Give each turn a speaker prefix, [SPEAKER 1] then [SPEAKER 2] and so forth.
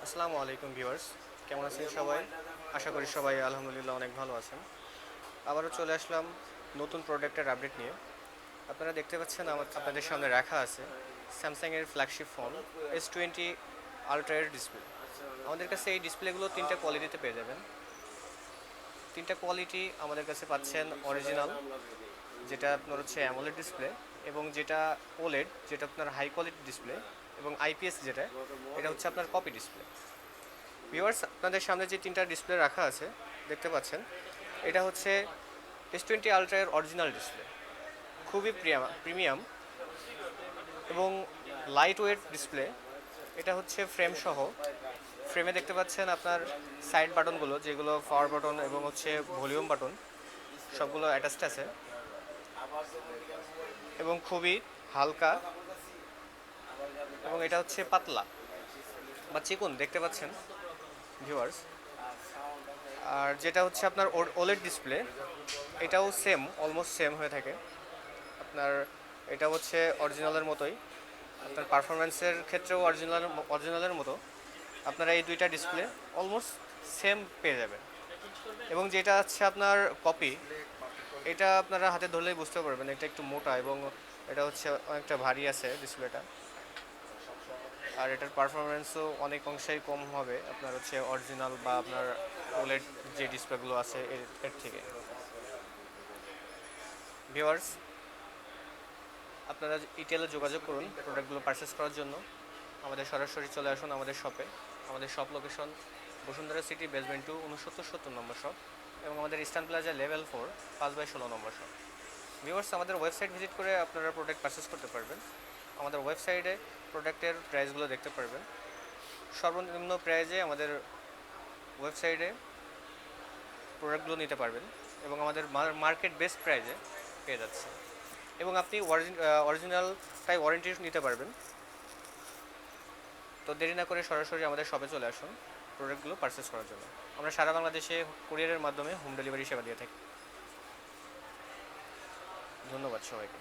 [SPEAKER 1] আসসালামু আলাইকুম ভিউয়ার্স, কেমন আছেন সবাই? আশা করি সবাই আলহামদুলিল্লাহ অনেক ভালো আছেন। আবারও চলে আসলাম নতুন প্রোডাক্টের আপডেট নিয়ে। আপনারা দেখতে পাচ্ছেন আপনাদের সামনে রাখা আছে স্যামসাংয়ের ফ্ল্যাগশিপ ফোন S20 আলট্রা এর ডিসপ্লে। আমাদের কাছে এই ডিসপ্লেগুলো তিনটা কোয়ালিটিতে পেয়ে যাবেন। তিনটা কোয়ালিটি আমাদের কাছে পাচ্ছেন অরিজিনাল, যেটা আপনার হচ্ছে অ্যামোলেড ডিসপ্লে, এবং যেটা ওলেড, যেটা আপনার হাই কোয়ালিটি ডিসপ্লে, এবং আইপিএস যেটা, এটা হচ্ছে আপনার কপি ডিসপ্লে। ভিউয়ার্স, আপনাদের সামনে যে তিনটা ডিসপ্লে রাখা আছে দেখতে পাচ্ছেন, এটা হচ্ছে S20 আলট্রা এর অরিজিনাল ডিসপ্লে। খুবই প্রিমিয়াম এবং লাইট ওয়েট ডিসপ্লে। এটা হচ্ছে ফ্রেম সহ। ফ্রেমে দেখতে পাচ্ছেন আপনার সাইড বাটনগুলো, যেগুলো পাওয়ার বাটন এবং হচ্ছে ভলিউম বাটন, সবগুলো অ্যাটাচড আছে এবং খুবই হালকা, এবং এটা হচ্ছে পাতলা বা চিকন দেখতে পাচ্ছেন ভিউয়ার্স। আর যেটা হচ্ছে আপনার ওলেড ডিসপ্লে, এটাও সেম, অলমোস্ট সেম হয়ে থাকে আপনার। এটা হচ্ছে অরিজিনালের মতোই, আপনার পারফরমেন্সের ক্ষেত্রেও অরিজিনালের মতো আপনারা এই দুইটা ডিসপ্লে অলমোস্ট সেম পেয়ে যাবেন। এবং যেটা হচ্ছে আপনার কপি, এটা আপনারা হাতে ধরলেই বুঝতে পারবেন এটা একটু মোটা, এবং এটা হচ্ছে অনেকটা ভারী আছে ডিসপ্লেটা। আর এটার পারফরমেন্সও অনেক অংশেই কম হবে আপনার হচ্ছে অরিজিনাল বা আপনার ওলেড যে ডিসপ্লেগুলো আছে এর থেকে। ভিউয়ার্স, আপনারা ইটেলে যোগাযোগ করুন প্রোডাক্টগুলো পারচেস করার জন্য। আমাদের সরাসরি চলে আসুন আমাদের শপে। আমাদের shop location Bashundhara city basement 2 6970 নম্বর শপ, এবং আমাদের ইস্টার্ন প্লাজা লেভেল 4 5/16 নম্বর শপ। ভিউয়ার্স, আমাদের ওয়েবসাইট ভিজিট করে আপনারা প্রোডাক্ট পারচেস করতে পারবেন। আমাদের ওয়েবসাইটে প্রোডাক্টের প্রাইসগুলো দেখতে পারবেন। সর্বনিম্ন প্রাইজে আমাদের ওয়েবসাইটে প্রোডাক্টগুলো নিতে পারবেন, এবং আমাদের মার্কেট বেস্ট প্রাইজে পেয়ে যাচ্ছে। এবং আপনি অরিজিনালটাই ওয়ারেন্টি নিতে পারবেন। তো দেরি না করে সরাসরি আমাদের শপে চলে আসুন প্রোডাক্টগুলো পারচেস করার জন্য। আমরা সারা বাংলাদেশে কুরিয়ারের মাধ্যমে হোম ডেলিভারি সেবা দিয়ে থাকি। ধন্যবাদ সবাইকে।